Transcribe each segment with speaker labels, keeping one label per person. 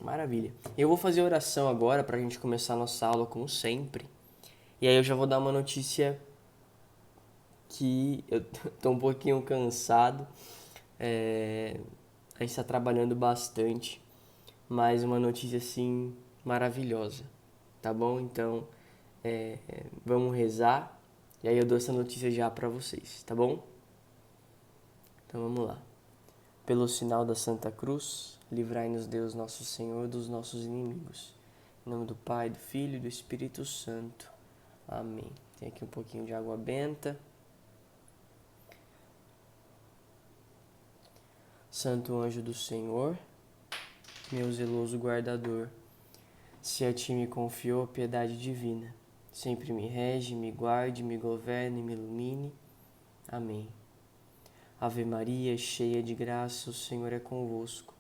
Speaker 1: Maravilha. Eu vou fazer oração agora para a gente começar a nossa aula como sempre. E aí eu já vou dar uma notícia que eu tô um pouquinho cansado. A gente está trabalhando bastante, mas uma notícia assim maravilhosa, tá bom? Então, vamos rezar e aí eu dou essa notícia já para vocês, tá bom? Então vamos lá. Pelo sinal da Santa Cruz, livrai-nos Deus nosso Senhor dos nossos inimigos. Em nome do Pai, do Filho e do Espírito Santo. Amém. Tem aqui um pouquinho de água benta. Santo anjo do Senhor, meu zeloso guardador, se a ti me confiou a piedade divina, sempre me rege, me guarde, me governe, me ilumine. Amém. Ave Maria, cheia de graça, o Senhor é convosco.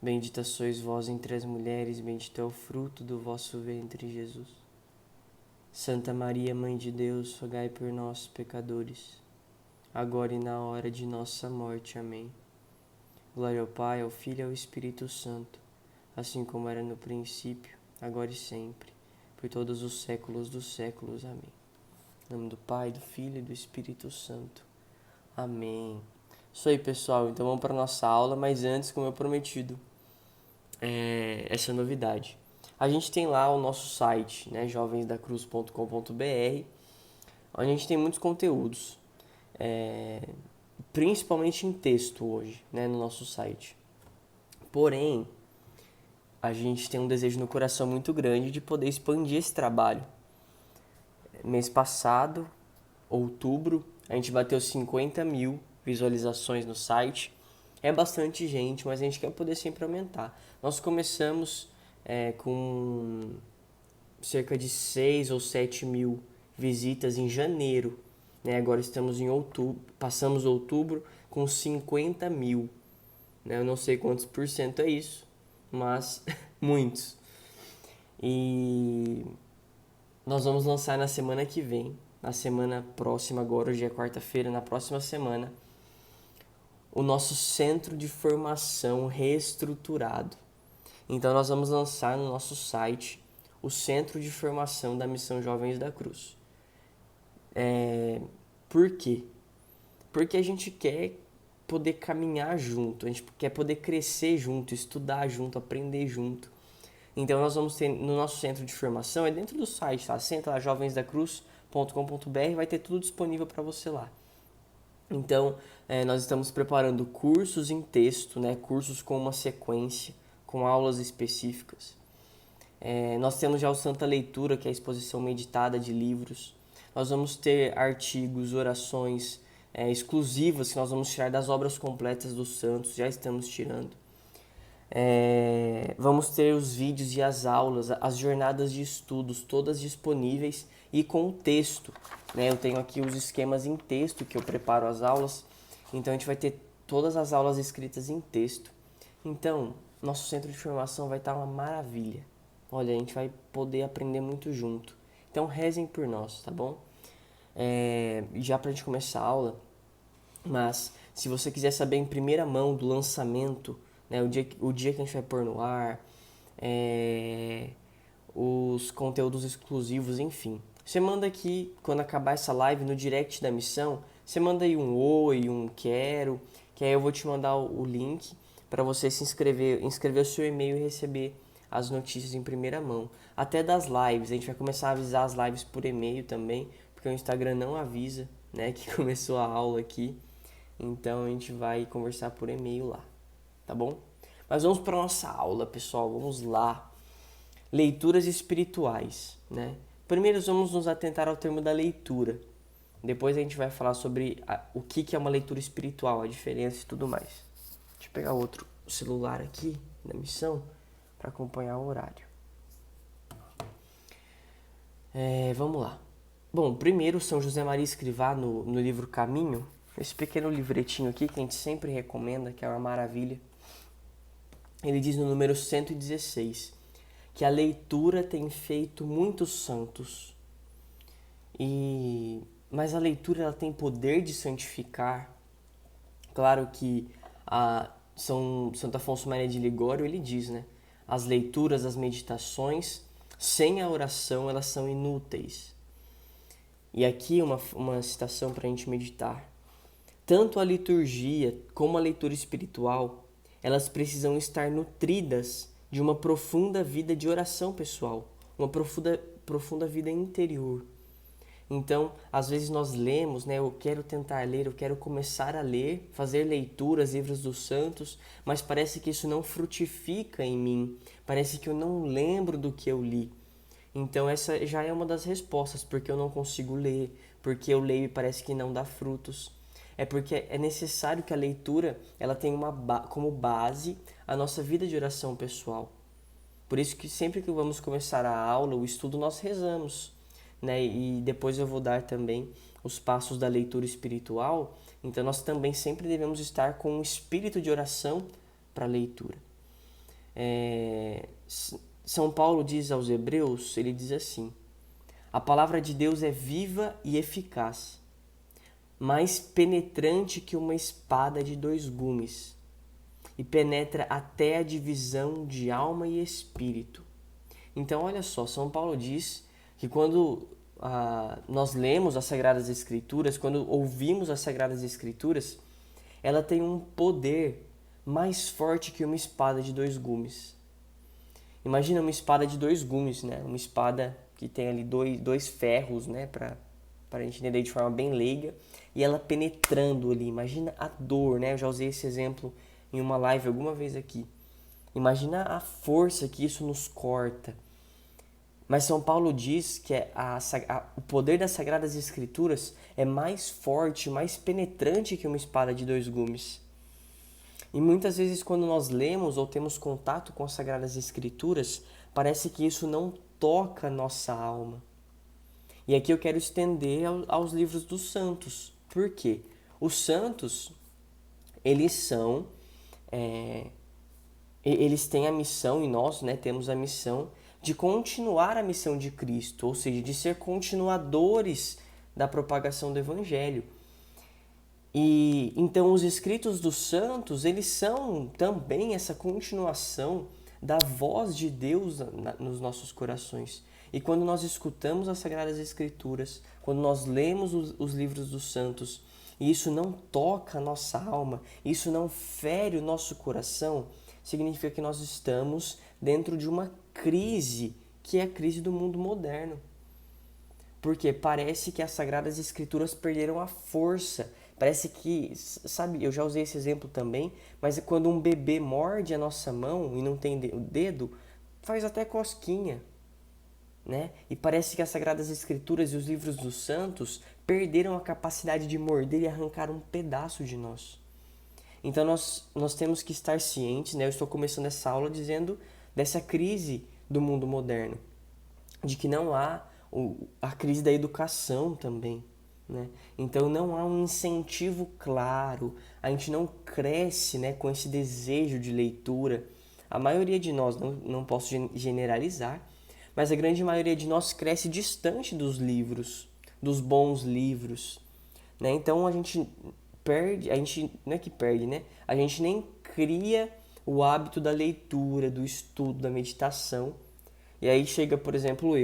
Speaker 1: Bendita sois vós entre as mulheres, bendito é o fruto do vosso ventre, Jesus. Santa Maria, Mãe de Deus, rogai por nós, pecadores, agora e na hora de nossa morte. Amém. Glória ao Pai, ao Filho e ao Espírito Santo, assim como era no princípio, agora e sempre, por todos os séculos dos séculos. Amém. Em nome do Pai, do Filho e do Espírito Santo. Amém. Isso aí, pessoal. Então vamos para a nossa aula, mas antes, como eu prometido, essa novidade. A gente tem lá o nosso site, né, jovensdacruz.com.br, onde a gente tem muitos conteúdos, principalmente em texto hoje, né, no nosso site. Porém, a gente tem um desejo no coração muito grande de poder expandir esse trabalho. Mês passado, outubro, a gente bateu 50 mil visualizações no site. É bastante gente, mas a gente quer poder sempre aumentar. Nós começamos com cerca de 6 ou 7 mil visitas em janeiro. Né? Agora estamos em outubro, passamos outubro com 50 mil. Né? Eu não sei quantos por cento é isso, mas muitos. E nós vamos lançar na semana que vem, na semana próxima agora, hoje é quarta-feira, na próxima semana, o nosso centro de formação reestruturado. Então nós vamos lançar no nosso site o centro de formação da Missão Jovens da Cruz. Por quê? Porque a gente quer poder caminhar junto, a gente quer poder crescer junto, estudar junto, aprender junto. Então nós vamos ter no nosso centro de formação, é dentro do site, tá? Senta lá, jovensdacruz.com.br, vai ter tudo disponível para você lá. Então, nós estamos preparando cursos em texto, né? Cursos com uma sequência, com aulas específicas. Nós temos já o Santa Leitura, que é a exposição meditada de livros. Nós vamos ter artigos, orações exclusivas que nós vamos tirar das obras completas dos santos, já estamos tirando. Vamos ter os vídeos e as aulas, as jornadas de estudos, todas disponíveis e com o texto. Né? Eu tenho aqui os esquemas em texto que eu preparo as aulas, então a gente vai ter todas as aulas escritas em texto. Então, nosso centro de formação vai estar uma maravilha. Olha, a gente vai poder aprender muito junto. Então, rezem por nós, tá bom? Já pra gente começar a aula, mas se você quiser saber em primeira mão do lançamento, né, o dia que a gente vai pôr no ar, os conteúdos exclusivos, enfim. Você manda aqui, quando acabar essa live, no direct da missão, você manda aí um oi, um quero, que aí eu vou te mandar o link para você se inscrever o seu e-mail e receber as notícias em primeira mão. Até das lives, a gente vai começar a avisar as lives por e-mail também, porque o Instagram não avisa, né, que começou a aula aqui. Então a gente vai conversar por e-mail lá, tá bom? Mas vamos para nossa aula, pessoal, vamos lá. Leituras espirituais, né? Primeiro vamos nos atentar ao termo da leitura. Depois a gente vai falar sobre o que é uma leitura espiritual, a diferença e tudo mais. Deixa eu pegar outro celular aqui da missão para acompanhar o horário. Vamos lá. Bom, primeiro São José Maria Escrivá no livro Caminho, esse pequeno livretinho aqui que a gente sempre recomenda, que é uma maravilha. Ele diz no número 116 que a leitura tem feito muitos santos. Mas a leitura ela tem poder de santificar. Claro que São Santo Afonso Maria de Ligório ele diz, né? As leituras, as meditações, sem a oração, elas são inúteis. E aqui uma citação para a gente meditar. Tanto a liturgia como a leitura espiritual, elas precisam estar nutridas de uma profunda vida de oração pessoal, uma profunda vida interior. Então, às vezes nós lemos, né? Eu quero tentar ler, eu quero começar a ler, fazer leituras, livros dos santos, mas parece que isso não frutifica em mim, parece que eu não lembro do que eu li. Então essa já é uma das respostas, porque eu não consigo ler, porque eu leio e parece que não dá frutos. É porque é necessário que a leitura ela tenha como base a nossa vida de oração pessoal. Por isso que sempre que vamos começar a aula, o estudo, nós rezamos, né? E depois eu vou dar também os passos da leitura espiritual. Então nós também sempre devemos estar com um espírito de oração para a leitura. São Paulo diz aos Hebreus, ele diz assim: a palavra de Deus é viva e eficaz, mais penetrante que uma espada de dois gumes, e penetra até a divisão de alma e espírito. Então, olha só, São Paulo diz que quando nós lemos as Sagradas Escrituras, quando ouvimos as Sagradas Escrituras, ela tem um poder mais forte que uma espada de dois gumes. Imagina uma espada de dois gumes, né? Uma espada que tem ali dois ferros, né? Para a gente entender de forma bem leiga. E ela penetrando ali. Imagina a dor, né? Eu já usei esse exemplo em uma live alguma vez aqui. Imagina a força que isso nos corta. Mas São Paulo diz que o poder das Sagradas Escrituras é mais forte, mais penetrante que uma espada de dois gumes. E muitas vezes quando nós lemos ou temos contato com as Sagradas Escrituras, parece que isso não toca a nossa alma. E aqui eu quero estender aos livros dos santos. Por quê? Os santos, eles são... eles têm a missão, e nós, né, temos a missão de continuar a missão de Cristo, ou seja, de ser continuadores da propagação do Evangelho. E então os escritos dos santos, eles são também essa continuação da voz de Deus nos nossos corações. E quando nós escutamos as Sagradas Escrituras, quando nós lemos os livros dos santos, e isso não toca a nossa alma, isso não fere o nosso coração, significa que nós estamos dentro de uma crise, que é a crise do mundo moderno. Porque parece que as Sagradas Escrituras perderam a força. Parece que, sabe, eu já usei esse exemplo também, mas é quando um bebê morde a nossa mão e não tem o dedo, faz até cosquinha, né? E parece que as Sagradas Escrituras e os livros dos santos perderam a capacidade de morder e arrancar um pedaço de nós. Então nós temos que estar cientes, né? Eu estou começando essa aula dizendo dessa crise do mundo moderno, de que não há a crise da educação também, né? Então não há um incentivo claro, a gente não cresce, né, com esse desejo de leitura. A maioria de nós, não posso generalizar, mas a grande maioria de nós cresce distante dos livros, dos bons livros, né? Então a gente perde, a gente não é que perde, né? A gente nem cria o hábito da leitura, do estudo, da meditação. E aí chega, por exemplo,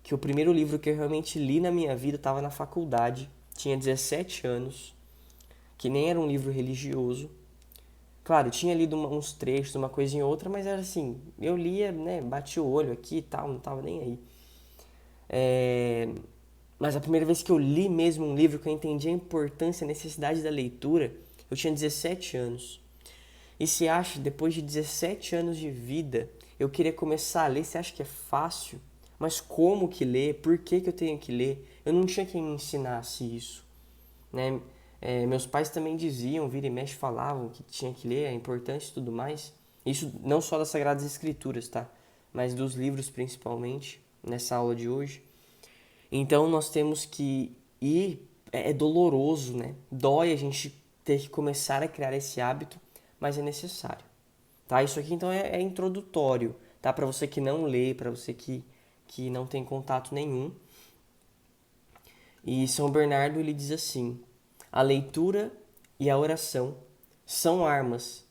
Speaker 1: que o primeiro livro que eu realmente li na minha vida estava na faculdade, tinha 17 anos, que nem era um livro religioso. Claro, tinha lido uns trechos, uma coisinha ou outra, mas era assim, eu lia, né, bati o olho aqui e tal, não tava nem aí. Mas a primeira vez que eu li mesmo um livro, que eu entendi a importância, a necessidade da leitura, eu tinha 17 anos. E se acha, depois de 17 anos de vida, eu queria começar a ler, você acha que é fácil? Mas como que ler? Por que eu tenho que ler? Eu não tinha quem me ensinasse isso, né? Meus pais também diziam, vira e mexe, falavam que tinha que ler, é importante e tudo mais. Isso não só das Sagradas Escrituras, tá? Mas dos livros principalmente, nessa aula de hoje. Então nós temos que ir, é doloroso, né? Dói a gente ter que começar a criar esse hábito, mas é necessário, tá? Isso aqui então é introdutório, tá? Para você que não lê, para você que não tem contato nenhum. E São Bernardo ele diz assim: a leitura e a oração são armas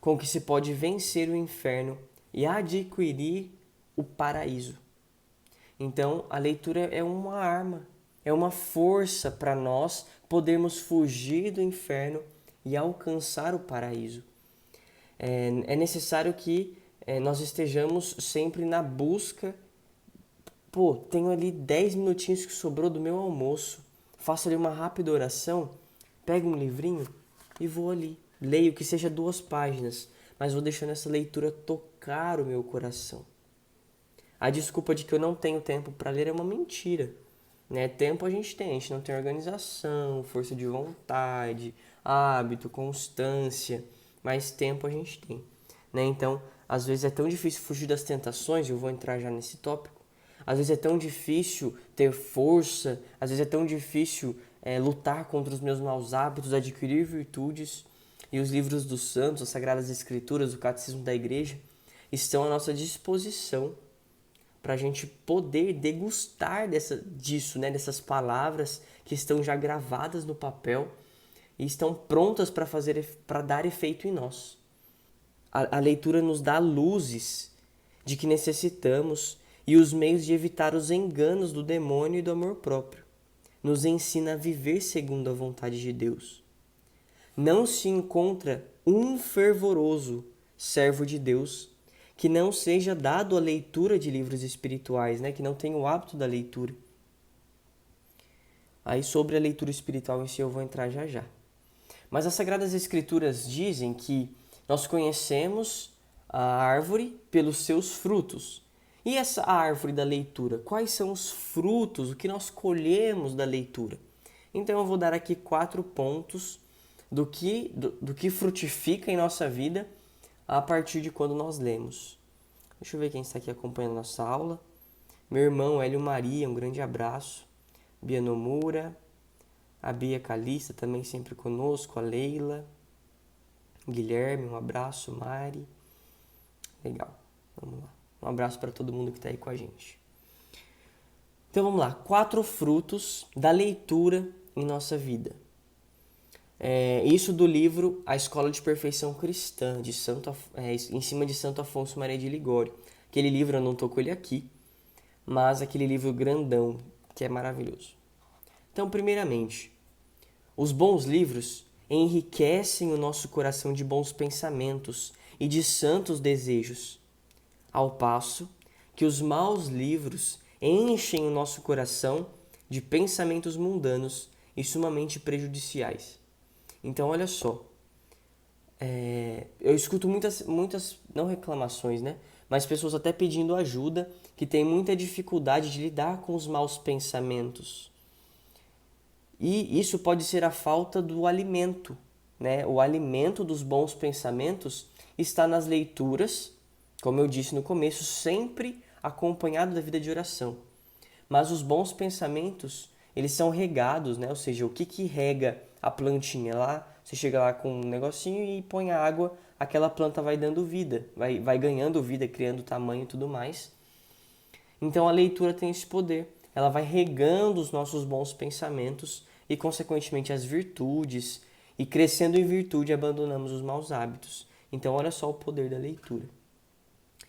Speaker 1: com que se pode vencer o inferno e adquirir o paraíso. Então, a leitura é uma arma, é uma força para nós podermos fugir do inferno e alcançar o paraíso. É necessário que nós estejamos sempre na busca. Pô, tenho ali 10 minutinhos que sobrou do meu almoço, faço ali uma rápida oração, pego um livrinho e vou ali. Leio que seja 2 páginas, mas vou deixando essa leitura tocar o meu coração. A desculpa de que eu não tenho tempo para ler é uma mentira. Né? Tempo a gente não tem organização, força de vontade, hábito, constância, mas tempo a gente tem. Né? Então, às vezes é tão difícil fugir das tentações, eu vou entrar já nesse tópico, às vezes é tão difícil ter força, às vezes é tão difícil lutar contra os meus maus hábitos, adquirir virtudes, e os livros dos santos, as sagradas escrituras, o catecismo da igreja, estão à nossa disposição para a gente poder degustar disso, né? Dessas palavras que estão já gravadas no papel e estão prontas para dar efeito em nós. A leitura nos dá luzes de que necessitamos e os meios de evitar os enganos do demônio e do amor próprio. Nos ensina a viver segundo a vontade de Deus. Não se encontra um fervoroso servo de Deus que não seja dado a leitura de livros espirituais, né? Que não tenha o hábito da leitura. Aí sobre a leitura espiritual em si eu vou entrar já já. Mas as Sagradas Escrituras dizem que nós conhecemos a árvore pelos seus frutos. E essa árvore da leitura, quais são os frutos, o que nós colhemos da leitura? Então eu vou dar aqui 4 pontos do que frutifica em nossa vida a partir de quando nós lemos. Deixa eu ver quem está aqui acompanhando a nossa aula. Meu irmão Hélio Maria, um grande abraço. Bia Nomura, a Bia Calista também sempre conosco, a Leila, Guilherme, um abraço, Mari. Legal, vamos lá. Um abraço para todo mundo que está aí com a gente. Então vamos lá, 4 frutos da leitura em nossa vida. Isso do livro A Escola de Perfeição Cristã, em cima de Santo Afonso Maria de Ligório. Aquele livro, eu não estou com ele aqui, mas aquele livro grandão, que é maravilhoso. Então, primeiramente, os bons livros enriquecem o nosso coração de bons pensamentos e de santos desejos, ao passo que os maus livros enchem o nosso coração de pensamentos mundanos e sumamente prejudiciais. Então, olha só, eu escuto muitas, não reclamações, né? Mas pessoas até pedindo ajuda, que têm muita dificuldade de lidar com os maus pensamentos. E isso pode ser a falta do alimento, né? O alimento dos bons pensamentos está nas leituras, como eu disse no começo, sempre acompanhado da vida de oração. Mas os bons pensamentos, eles são regados, né? Ou seja, o que rega a plantinha lá? Você chega lá com um negocinho e põe a água, aquela planta vai dando vida, vai ganhando vida, criando tamanho e tudo mais. Então a leitura tem esse poder. Ela vai regando os nossos bons pensamentos e, consequentemente, as virtudes. E crescendo em virtude, abandonamos os maus hábitos. Então, olha só o poder da leitura.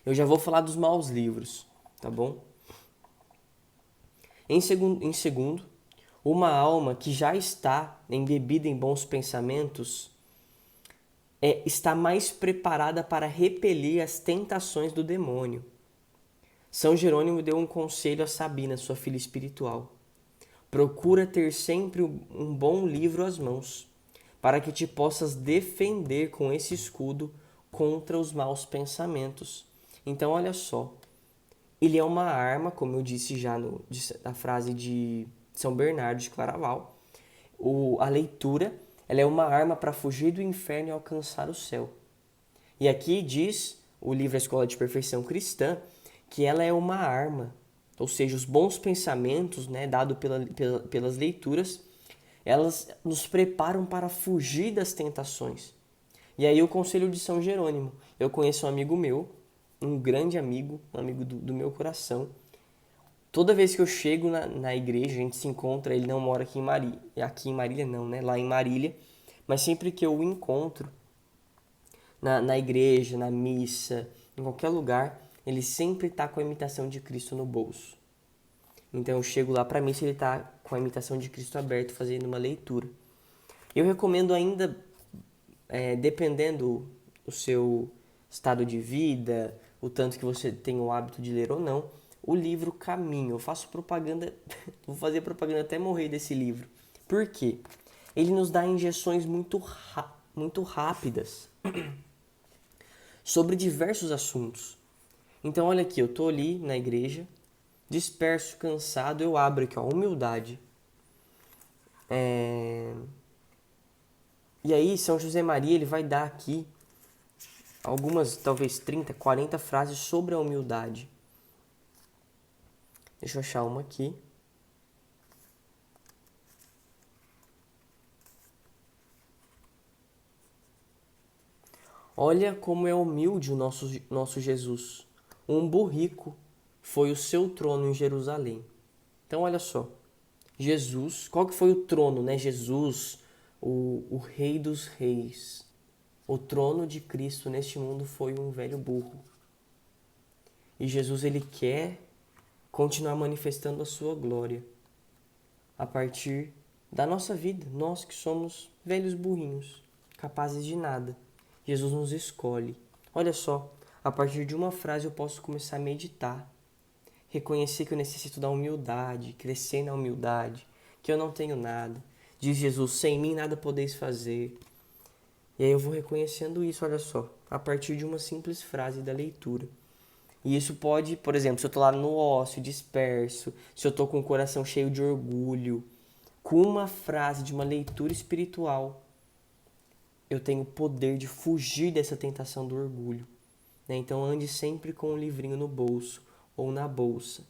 Speaker 1: Eu já vou falar dos maus livros, tá bom? Em segundo, uma alma que já está embebida em bons pensamentos está mais preparada para repelir as tentações do demônio. São Jerônimo deu um conselho a Sabina, sua filha espiritual. Procura ter sempre um bom livro às mãos, para que te possas defender com esse escudo contra os maus pensamentos. Então, olha só, ele é uma arma, como eu disse já na frase de São Bernardo de Claraval. A leitura, ela é uma arma para fugir do inferno e alcançar o céu. E aqui diz o livro A Escola de Perfeição Cristã que ela é uma arma, ou seja, os bons pensamentos, né, dados pelas leituras, elas nos preparam para fugir das tentações. E aí o conselho de São Jerônimo. Eu conheço um amigo meu, um grande amigo, um amigo do meu coração. Toda vez que eu chego na igreja, a gente se encontra, ele não mora aqui em Marília não, né? Lá em Marília. Mas sempre que eu o encontro na igreja, na missa, em qualquer lugar, ele sempre está com a imitação de Cristo no bolso. Então eu chego lá para missa e ele está com a imitação de Cristo aberto, fazendo uma leitura. Eu recomendo ainda, dependendo do seu estado de vida, o tanto que você tem o hábito de ler ou não, o livro Caminho. Eu faço propaganda, vou fazer propaganda até morrer desse livro. Por quê? Ele nos dá injeções muito rápidas sobre diversos assuntos. Então olha aqui, eu estou ali na igreja, disperso, cansado, eu abro aqui, ó, humildade. E aí São José Maria ele vai dar aqui algumas, talvez 30, 40 frases sobre a humildade. Deixa eu achar uma aqui. Olha como é humilde o nosso Jesus. Um burrico foi o seu trono em Jerusalém. Então olha só. Jesus, qual que foi o trono, né? Jesus, o rei dos reis. O trono de Cristo neste mundo foi um velho burro. E Jesus ele quer continuar manifestando a sua glória a partir da nossa vida. Nós que somos velhos burrinhos, capazes de nada. Jesus nos escolhe. Olha só, a partir de uma frase eu posso começar a meditar. Reconhecer que eu necessito da humildade, crescer na humildade, que eu não tenho nada. Diz Jesus, sem mim nada podeis fazer. E aí eu vou reconhecendo isso, olha só, a partir de uma simples frase da leitura. E isso pode, por exemplo, se eu estou lá no ócio, disperso, se eu estou com o coração cheio de orgulho, com uma frase de uma leitura espiritual, eu tenho o poder de fugir dessa tentação do orgulho. Né? Então ande sempre com um livrinho no bolso ou na bolsa.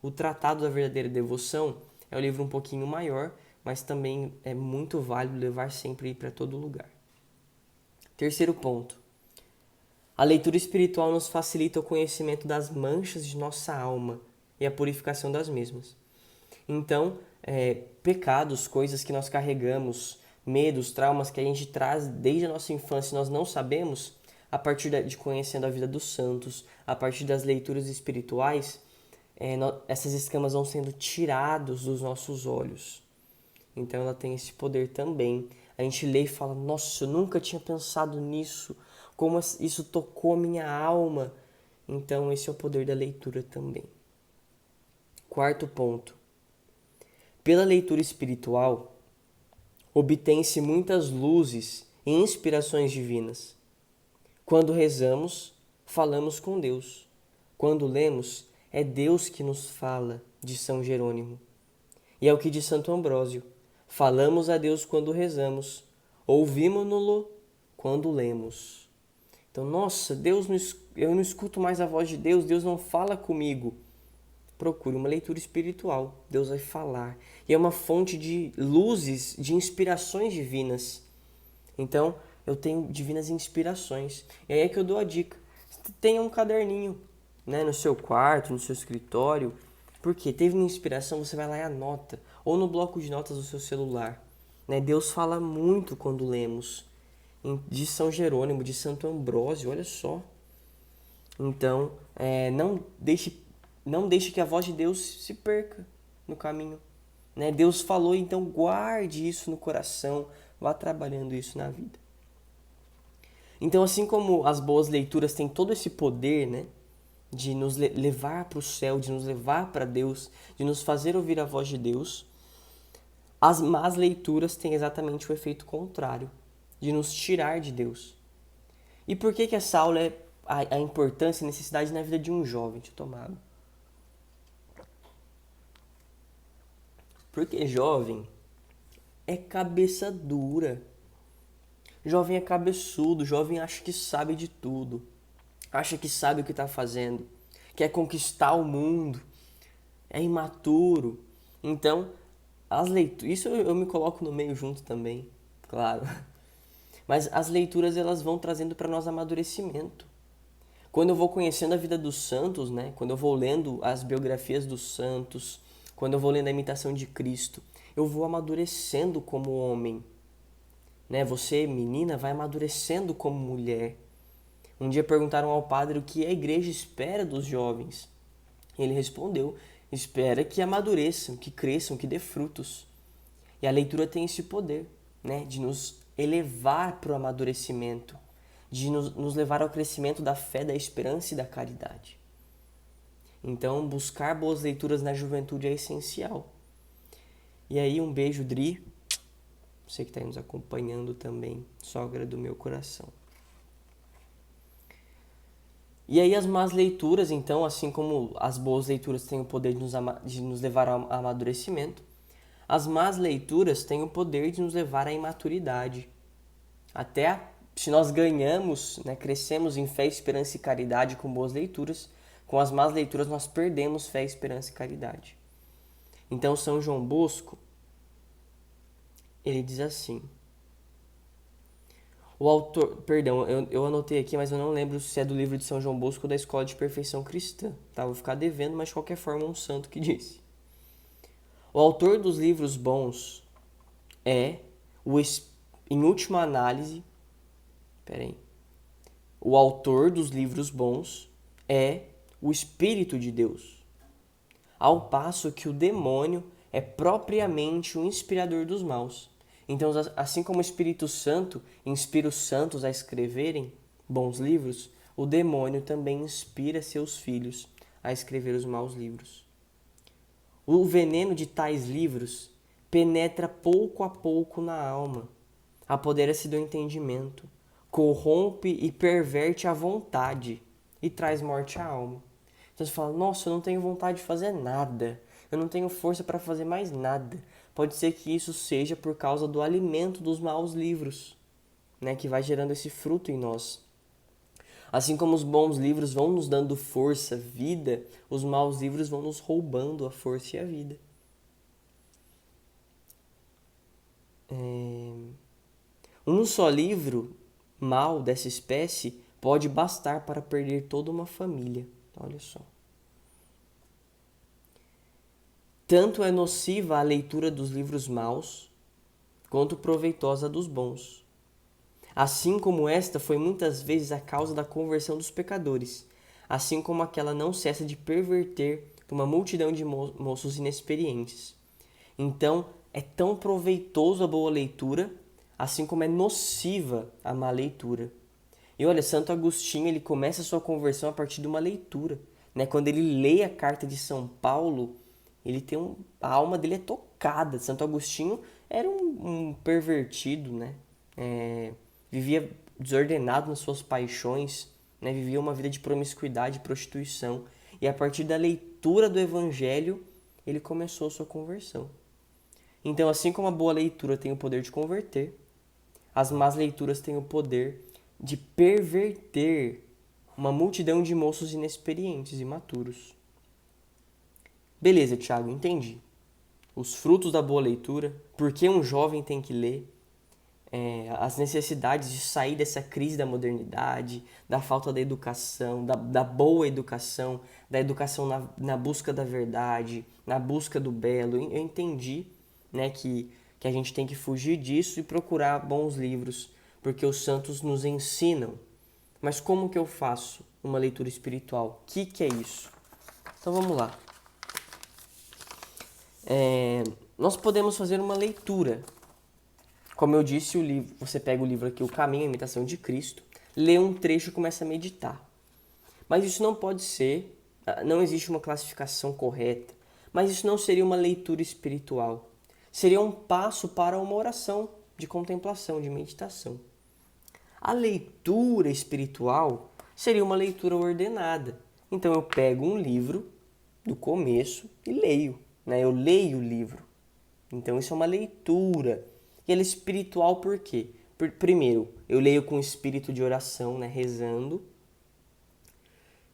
Speaker 1: O Tratado da Verdadeira Devoção é um livro um pouquinho maior, mas também é muito válido levar sempre para todo lugar. Terceiro ponto. A leitura espiritual nos facilita o conhecimento das manchas de nossa alma e a purificação das mesmas. Então, pecados, coisas que nós carregamos, medos, traumas que a gente traz desde a nossa infância e nós não sabemos, a partir de conhecendo a vida dos santos, a partir das leituras espirituais, essas escamas vão sendo tiradas dos nossos olhos. Então ela tem esse poder também. A gente lê e fala, nossa, eu nunca tinha pensado nisso, como isso tocou a minha alma. Então esse é o poder da leitura também. Quarto ponto. Pela leitura espiritual, obtém-se muitas luzes e inspirações divinas. Quando rezamos, falamos com Deus. Quando lemos, é Deus que nos fala, de São Jerônimo. E é o que diz Santo Ambrósio. Falamos a Deus quando rezamos, ouvimos-no quando lemos. Então, nossa, eu não escuto mais a voz de Deus, Deus não fala comigo. Procure uma leitura espiritual, Deus vai falar. E é uma fonte de luzes, de inspirações divinas. Então, eu tenho divinas inspirações. E aí é que eu dou a dica. Tenha um caderninho, né, no seu quarto, no seu escritório. Porque teve uma inspiração, você vai lá e anota. Ou no bloco de notas do seu celular. Né? Deus fala muito quando lemos. De São Jerônimo, de Santo Ambrósio, olha só. Então, não deixe que a voz de Deus se perca no caminho. Né? Deus falou, então guarde isso no coração. Vá trabalhando isso na vida. Então, assim como as boas leituras têm todo esse poder, né, de nos levar para o céu, de nos levar para Deus, de nos fazer ouvir a voz de Deus, as más leituras têm exatamente o efeito contrário, de nos tirar de Deus. E por que essa aula é a importância e necessidade na vida de um jovem? Deixa eu tomar água. Porque jovem é cabeça dura. Jovem é cabeçudo, jovem acha que sabe de tudo. Acha que sabe o que está fazendo. Quer conquistar o mundo. É imaturo. Então, as leituras... Isso eu me coloco no meio junto também, claro. Mas as leituras elas vão trazendo para nós amadurecimento. Quando eu vou conhecendo a vida dos santos, né? Quando eu vou lendo as biografias dos santos, quando eu vou lendo a imitação de Cristo, eu vou amadurecendo como homem. Né? Você, menina, vai amadurecendo como mulher. Um dia perguntaram ao padre o que a igreja espera dos jovens. Ele respondeu: espera que amadureçam, que cresçam, que dê frutos. E a leitura tem esse poder, né, de nos elevar para o amadurecimento, de nos levar ao crescimento da fé, da esperança e da caridade. Então, buscar boas leituras na juventude é essencial. E aí, um beijo, Dri, você que está nos acompanhando também, sogra do meu coração. E aí as más leituras, então, assim como as boas leituras têm o poder de nos levar ao amadurecimento, as más leituras têm o poder de nos levar à imaturidade. Se nós ganhamos, né, crescemos em fé, esperança e caridade com boas leituras, com as más leituras nós perdemos fé, esperança e caridade. Então São João Bosco, ele diz assim... O autor, perdão, eu anotei aqui, mas eu não lembro se é do livro de São João Bosco ou da Escola de Perfeição Cristã, tá? Vou ficar devendo, mas de qualquer forma é um santo que disse. O autor dos livros bons é, em última análise, o autor dos livros bons é o Espírito de Deus, ao passo que o demônio é propriamente o inspirador dos maus. Então, assim como o Espírito Santo inspira os santos a escreverem bons livros, o demônio também inspira seus filhos a escrever os maus livros. O veneno de tais livros penetra pouco a pouco na alma, apodera-se do entendimento, corrompe e perverte a vontade e traz morte à alma. Então você fala, nossa, eu não tenho vontade de fazer nada, eu não tenho força para fazer mais nada. Pode ser que isso seja por causa do alimento dos maus livros, né, que vai gerando esse fruto em nós. Assim como os bons livros vão nos dando força, vida, os maus livros vão nos roubando a força e a vida. Um só livro mau dessa espécie pode bastar para perder toda uma família. Olha só. Tanto é nociva a leitura dos livros maus, quanto proveitosa a dos bons. Assim como esta foi muitas vezes a causa da conversão dos pecadores, assim como aquela não cessa de perverter uma multidão de moços inexperientes. Então, é tão proveitoso a boa leitura, assim como é nociva a má leitura. E olha, Santo Agostinho, ele começa a sua conversão a partir de uma leitura, né? Quando ele lê a carta de São Paulo, a alma dele é tocada. Santo Agostinho era um pervertido, né? Vivia desordenado nas suas paixões, né? Vivia uma vida de promiscuidade e prostituição. E a partir da leitura do Evangelho, ele começou a sua conversão. Então, assim como a boa leitura tem o poder de converter, as más leituras têm o poder de perverter uma multidão de moços inexperientes e imaturos. Beleza, Thiago, entendi. Os frutos da boa leitura, por que um jovem tem que ler, as necessidades de sair dessa crise da modernidade, da falta da educação, da boa educação, da educação na busca da verdade, na busca do belo. Eu entendi, né, que a gente tem que fugir disso e procurar bons livros, porque os santos nos ensinam. Mas como que eu faço uma leitura espiritual? O que é isso? Então vamos lá. Nós podemos fazer uma leitura. Como eu disse, o livro, você pega o livro aqui, O Caminho, a Imitação de Cristo, lê um trecho e começa a meditar. Mas isso não pode ser, não existe uma classificação correta, mas isso não seria uma leitura espiritual. Seria um passo para uma oração de contemplação, de meditação. A leitura espiritual seria uma leitura ordenada. Então eu pego um livro do começo e leio, né? Eu leio o livro. Então isso é uma leitura. E ela é espiritual por quê? Primeiro, eu leio com espírito de oração, né? Rezando.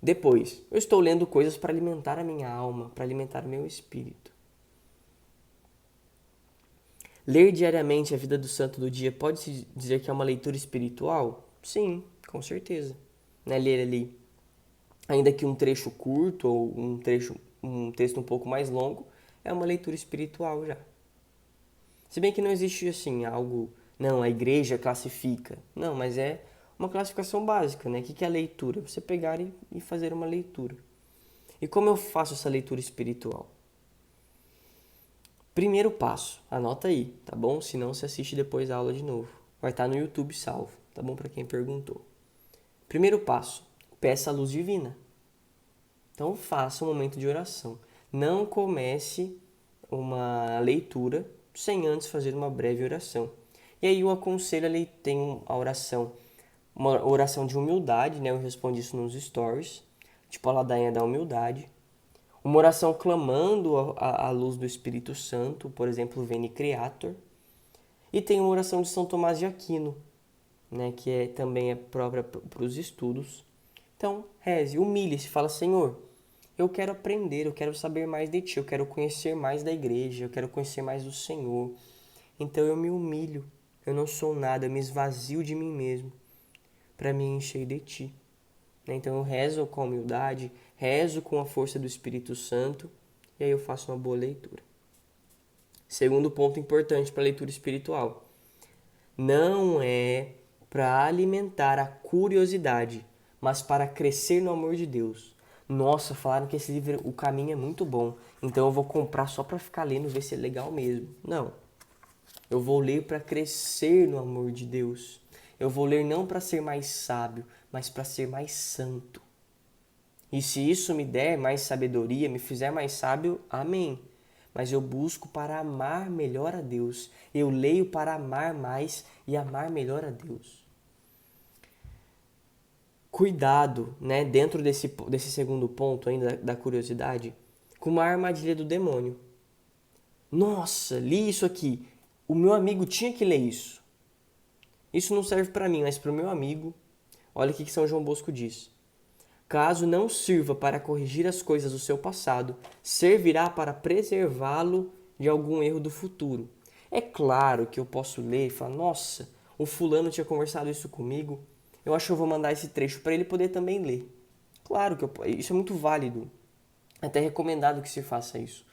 Speaker 1: Depois, eu estou lendo coisas para alimentar a minha alma, para alimentar o meu espírito. Ler diariamente a vida do santo do dia pode-se dizer que é uma leitura espiritual? Sim, com certeza. Né? Ler ali, ainda que um trecho curto ou um texto um pouco mais longo, é uma leitura espiritual já. Se bem que não existe assim algo, não, a igreja classifica. Não, mas é uma classificação básica, né? O que é a leitura? Você pegar e fazer uma leitura. E como eu faço essa leitura espiritual? Primeiro passo, anota aí, tá bom? Se não, você assiste depois a aula de novo. Vai estar no YouTube salvo, tá bom? Para quem perguntou. Primeiro passo, peça a luz divina. Então faça um momento de oração. Não comece uma leitura sem antes fazer uma breve oração. E aí eu aconselho tem a oração, uma oração de humildade, né? Eu respondi isso nos stories, tipo a ladainha da humildade. Uma oração clamando a luz do Espírito Santo, por exemplo, Veni Creator. E tem uma oração de São Tomás de Aquino, né, que também é própria para os estudos. Então, reze, humilhe-se, fala, Senhor, eu quero aprender, eu quero saber mais de Ti, eu quero conhecer mais da igreja, eu quero conhecer mais do Senhor. Então eu me humilho, eu não sou nada, eu me esvazio de mim mesmo para me encher de Ti. Então eu rezo com humildade, rezo com a força do Espírito Santo e aí eu faço uma boa leitura. Segundo ponto importante para a leitura espiritual. Não é para alimentar a curiosidade, mas para crescer no amor de Deus. Nossa, falaram que esse livro, o caminho é muito bom, então eu vou comprar só para ficar lendo, ver se é legal mesmo. Não. Eu vou ler para crescer no amor de Deus. Eu vou ler não para ser mais sábio, mas para ser mais santo. E se isso me der mais sabedoria, me fizer mais sábio, amém. Mas eu busco para amar melhor a Deus. Eu leio para amar mais e amar melhor a Deus. Cuidado, né, dentro desse segundo ponto ainda da curiosidade, com uma armadilha do demônio. Nossa, li isso aqui. O meu amigo tinha que ler isso. Isso não serve para mim, mas para o meu amigo. Olha o que São João Bosco diz. Caso não sirva para corrigir as coisas do seu passado, servirá para preservá-lo de algum erro do futuro. É claro que eu posso ler e falar, nossa, o fulano tinha conversado isso comigo, eu acho que eu vou mandar esse trecho para ele poder também ler. Claro que isso é muito válido, é até recomendado que se faça isso,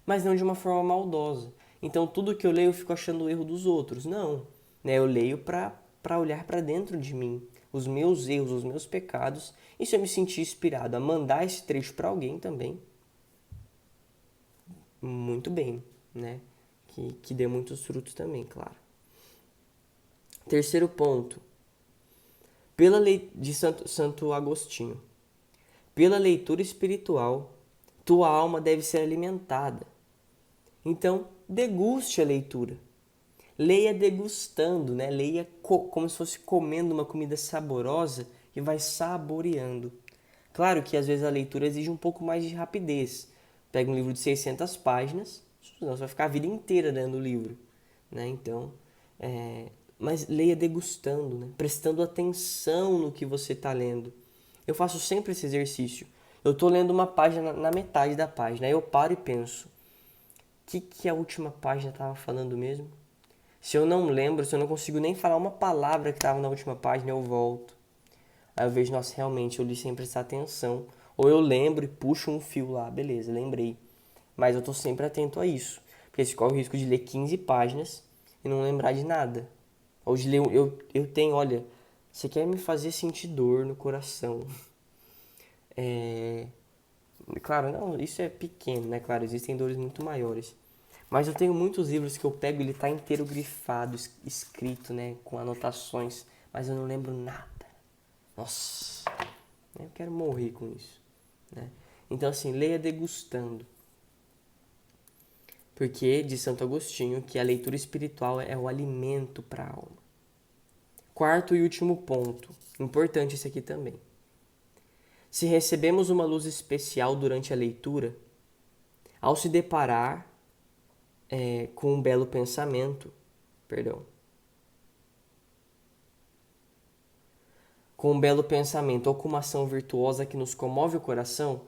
Speaker 1: mas não de uma forma maldosa. Então tudo que eu leio eu fico achando o erro dos outros. Não, né? Eu leio para olhar para dentro de mim, os meus erros, os meus pecados, e se eu me sentir inspirado a mandar esse trecho para alguém também, muito bem, né? Que dê muitos frutos também, claro. Terceiro ponto, pela lei de Santo Agostinho. Pela leitura espiritual, tua alma deve ser alimentada. Então, deguste a leitura. Leia degustando, né? Leia como se fosse comendo uma comida saborosa e vai saboreando. Claro que às vezes a leitura exige um pouco mais de rapidez. Pega um livro de 600 páginas, senão você vai ficar a vida inteira lendo o livro, né? Então, mas leia degustando, né? Prestando atenção no que você está lendo. Eu faço sempre esse exercício. Eu estou lendo uma página na metade da página, aí eu paro e penso, o que a última página estava falando mesmo? Se eu não lembro, se eu não consigo nem falar uma palavra que estava na última página, eu volto. Aí eu vejo, nossa, realmente, eu li sem prestar atenção. Ou eu lembro e puxo um fio lá, beleza, lembrei. Mas eu tô sempre atento a isso. Porque você corre o risco de ler 15 páginas e não lembrar de nada. Ou de ler, eu tenho, olha, você quer me fazer sentir dor no coração. Claro, não, isso é pequeno, né? Claro, existem dores muito maiores. Mas eu tenho muitos livros que eu pego e ele tá inteiro grifado, escrito, né? Com anotações. Mas eu não lembro nada. Nossa, eu quero morrer com isso, né? Então, assim, leia degustando. Porque, de Santo Agostinho, que a leitura espiritual é o alimento para a alma. Quarto e último ponto, importante esse aqui também. Se recebemos uma luz especial durante a leitura, ao se deparar com um belo pensamento, com um belo pensamento ou com uma ação virtuosa que nos comove o coração,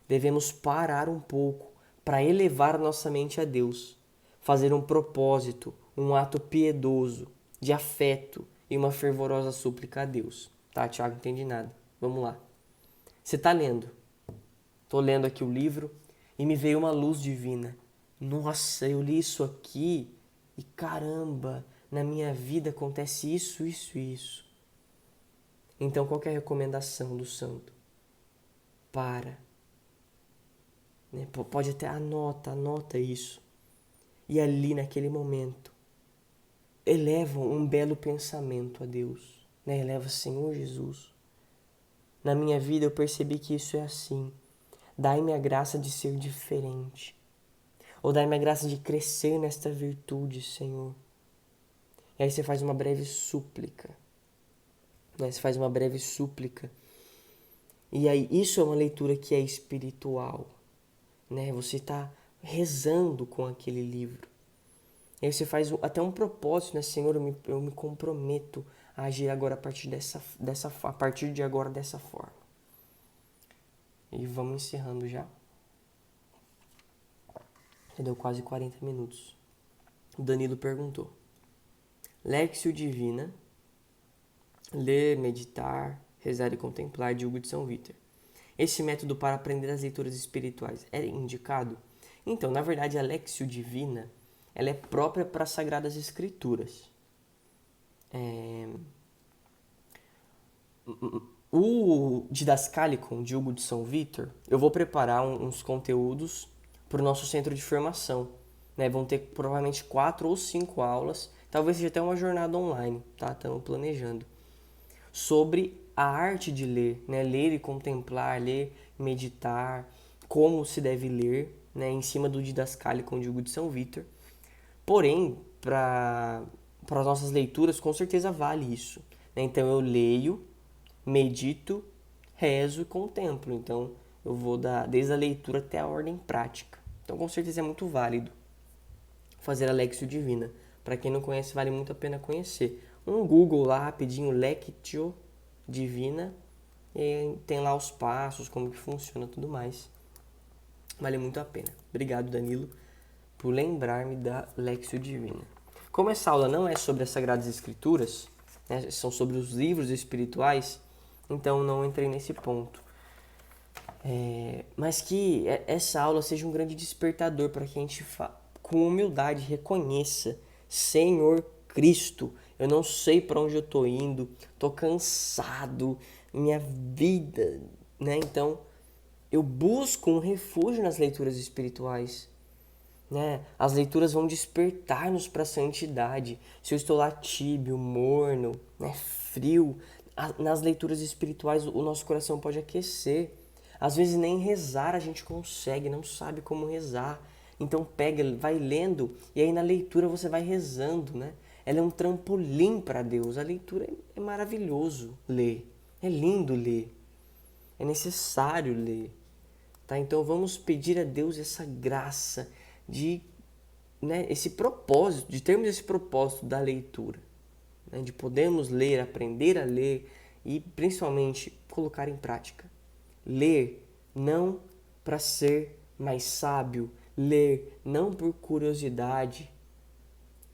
Speaker 1: devemos parar um pouco para elevar nossa mente a Deus, fazer um propósito, um ato piedoso, de afeto e uma fervorosa súplica a Deus. Tá, Tiago, não entendi nada. Vamos lá. Você está lendo. Estou lendo aqui o livro e me veio uma luz divina. Nossa, eu li isso aqui e caramba, na minha vida acontece isso, isso, isso. Então, qual que é a recomendação do santo? Para. Né? Pode até anota isso. E ali, naquele momento, eleva um belo pensamento a Deus. Né? Eleva, Senhor Jesus. Na minha vida eu percebi que isso é assim. Dai-me a graça de ser diferente. Ou dai-me a graça de crescer nesta virtude, Senhor. E aí você faz uma breve súplica. Né? Você faz uma breve súplica. E aí isso é uma leitura que é espiritual. Né? Você está rezando com aquele livro. E aí você faz até um propósito, né? Senhor, eu me comprometo a agir agora a partir de agora dessa forma. E vamos encerrando já. Já deu quase 40 minutos. O Danilo perguntou. Lexio Divina, ler, meditar, rezar e contemplar de Hugo de São Vítor. Esse método para aprender as leituras espirituais é indicado? Então, na verdade, a Lexio Divina ela é própria para as Sagradas Escrituras. O Didascalicon de Hugo de São Vítor, eu vou preparar uns conteúdos para o nosso centro de formação. Né? Vão ter provavelmente 4 ou 5 aulas, talvez seja até uma jornada online, tá? Estamos planejando. Sobre a arte de ler, né? Ler e contemplar, ler, meditar, como se deve ler, né? Em cima do Didascalicon de Hugo de São Vítor. Porém, para as nossas leituras, com certeza vale isso. Né? Então eu leio, medito, rezo e contemplo. Então eu vou desde a leitura até a ordem prática. Então com certeza é muito válido fazer a Lexio Divina. Para quem não conhece, vale muito a pena conhecer. Um Google lá rapidinho, Lectio Divina, e tem lá os passos, como que funciona, tudo mais. Vale muito a pena. Obrigado, Danilo, por lembrar-me da Lexio Divina. Como essa aula não é sobre as Sagradas Escrituras, né, são sobre os livros espirituais, então não entrei nesse ponto. Mas que essa aula seja um grande despertador para que a gente, com humildade, reconheça: Senhor Cristo, eu não sei para onde eu estou indo, estou cansado, minha vida, né? Então, eu busco um refúgio nas leituras espirituais. Né? As leituras vão despertar-nos para a santidade. Se eu estou lá tíbio, morno, né, frio, nas leituras espirituais o nosso coração pode aquecer. Às vezes nem rezar a gente consegue, não sabe como rezar. Então pega, vai lendo e aí na leitura você vai rezando, né? Ela é um trampolim para Deus. A leitura é maravilhoso ler, é lindo ler, é necessário ler. Tá? Então vamos pedir a Deus essa graça de, né, esse propósito, de termos esse propósito da leitura, né, de podermos ler, aprender a ler e principalmente colocar em prática. Ler não para ser mais sábio, ler não por curiosidade,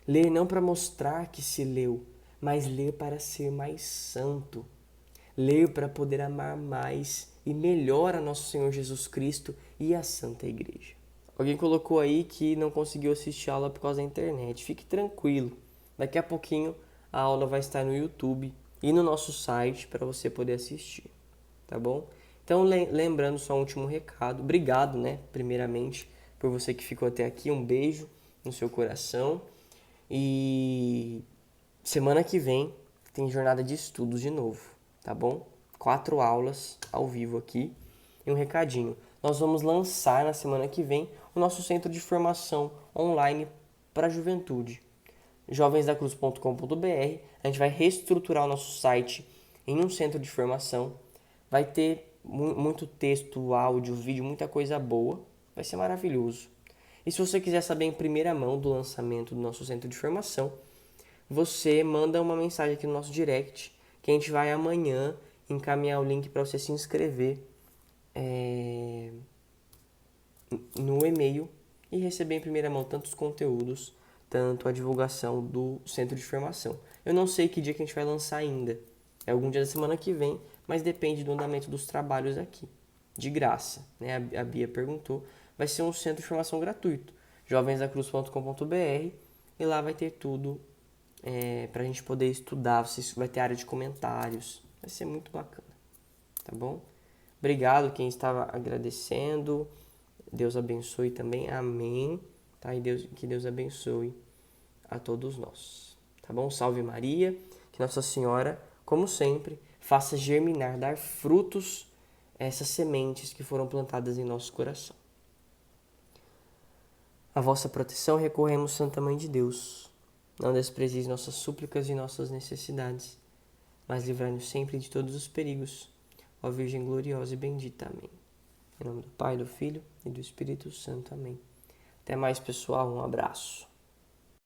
Speaker 1: ler não para mostrar que se leu, mas ler para ser mais santo, ler para poder amar mais e melhor a nosso Senhor Jesus Cristo e a Santa Igreja. Alguém colocou aí que não conseguiu assistir a aula por causa da internet. Fique tranquilo, daqui a pouquinho a aula vai estar no YouTube e no nosso site para você poder assistir, tá bom? Então, lembrando só um último recado. Obrigado, né, primeiramente, por você que ficou até aqui. Um beijo no seu coração. E semana que vem tem jornada de estudos de novo, tá bom? 4 aulas ao vivo aqui. E um recadinho. Nós vamos lançar na semana que vem o nosso centro de formação online para a juventude. jovensdacruz.com.br. A gente vai reestruturar o nosso site em um centro de formação. Vai ter muito texto, áudio, vídeo, muita coisa boa. Vai ser maravilhoso. E se você quiser saber em primeira mão do lançamento do nosso centro de formação, você manda uma mensagem aqui no nosso direct, que a gente vai amanhã encaminhar o link para você se inscrever no e-mail e receber em primeira mão tanto os conteúdos, tanto a divulgação do centro de formação. Eu não sei que dia que a gente vai lançar ainda. É algum dia da semana que vem, mas depende do andamento dos trabalhos aqui. De graça, né? A Bia perguntou. Vai ser um centro de formação gratuito. jovensdacruz.com.br e lá vai ter tudo para a gente poder estudar. Vai ter área de comentários, Vai ser muito bacana, tá bom? Obrigado quem estava agradecendo. Deus abençoe também. Amém. Tá? E que Deus abençoe a todos nós. Tá bom? Salve Maria. Que Nossa Senhora, como sempre, faça germinar, dar frutos essas sementes que foram plantadas em nosso coração. A vossa proteção recorremos, Santa Mãe de Deus. Não desprezeis nossas súplicas e nossas necessidades, mas livrai-nos sempre de todos os perigos. Ó Virgem gloriosa e bendita. Amém. Em nome do Pai, do Filho e do Espírito Santo. Amém. Até mais, pessoal. Um abraço.